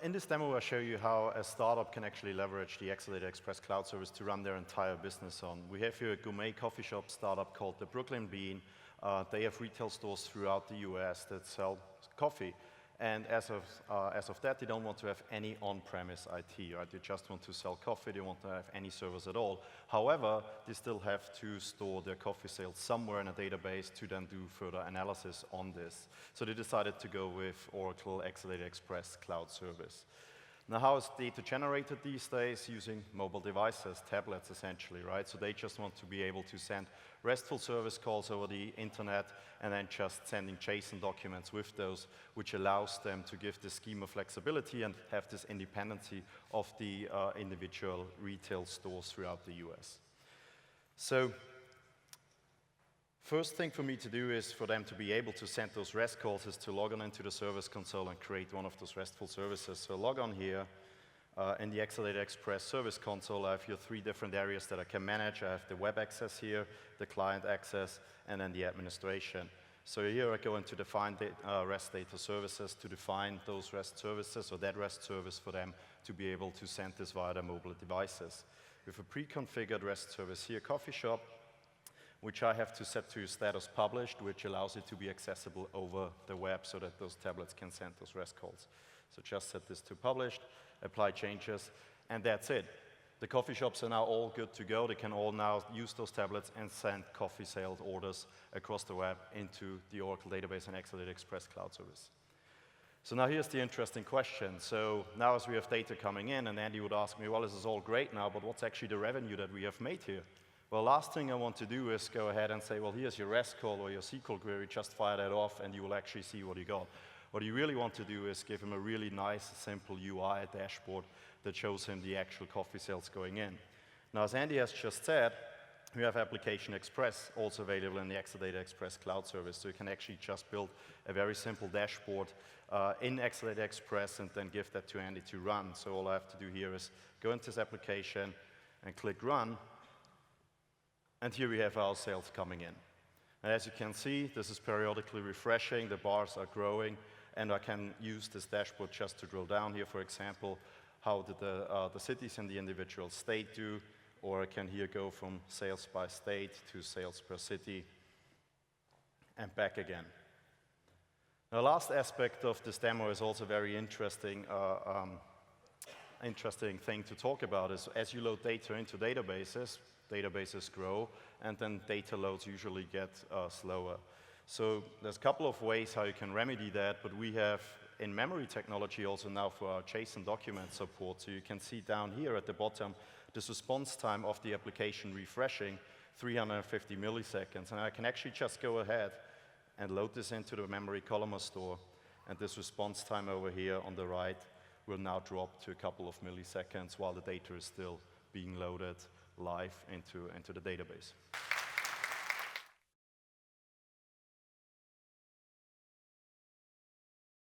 in this demo, I'll show you how a startup can actually leverage the Exadata Express Cloud Service to run their entire business on. We have here a gourmet coffee shop startup called the Brooklyn Bean. They have retail stores throughout the US that sell coffee. And as of that, they don't want to have any on-premise IT, right? They just want to sell coffee. They want to have any servers at all. However, they still have to store their coffee sales somewhere in a database to then do further analysis on this. So they decided to go with Oracle Exadata Express Cloud Service. Now, how is data generated these days? Using mobile devices, tablets essentially, right? So they just want to be able to send RESTful service calls over the internet and then just sending JSON documents with those, which allows them to give this schema flexibility and have this independency of the individual retail stores throughout the US. So first thing for me to do is for them to be able to send those REST calls is to log on into the service console and create one of those RESTful services. So log on here. In the Exadata Express Service Console, I have here 3 different areas that I can manage. I have the web access here, the client access, and then the administration. So here I go into define REST data services to define those REST services or that REST service for them to be able to send this via their mobile devices. With a pre-configured REST service here, coffee shop, which I have to set to status published, which allows it to be accessible over the web so that those tablets can send those REST calls. So just set this to published, apply changes, and that's it. The coffee shops are now all good to go. They can all now use those tablets and send coffee sales orders across the web into the Oracle database and Exadata Express Cloud Service. So now here's the interesting question. So now as we have data coming in, and Andy would ask me, well, this is all great now, but what's actually the revenue that we have made here? Well, last thing I want to do is go ahead and say, well, here's your REST call or your SQL query, just fire that off and you will actually see what you got. What you really want to do is give him a really nice, simple UI dashboard that shows him the actual coffee sales going in. Now, as Andy has just said, we have Application Express also available in the Exadata Express Cloud Service, so you can actually just build a very simple dashboard in Exadata Express and then give that to Andy to run. So all I have to do here is go into this application and click Run, and here we have our sales coming in. And as you can see, this is periodically refreshing, the bars are growing, and I can use this dashboard just to drill down here, for example, how did the cities in the individual state do, or I can here go from sales by state to sales per city, and back again. Now, the last aspect of this demo is also very interesting thing to talk about is as you load data into databases, databases grow, and then data loads usually get slower. So there's a couple of ways how you can remedy that, but we have in-memory technology also now for our JSON document support. So you can see down here at the bottom, this response time of the application refreshing, 350 milliseconds. And I can actually just go ahead and load this into the memory columnar store, and this response time over here on the right will now drop to a couple of milliseconds while the data is still being loaded live into the database.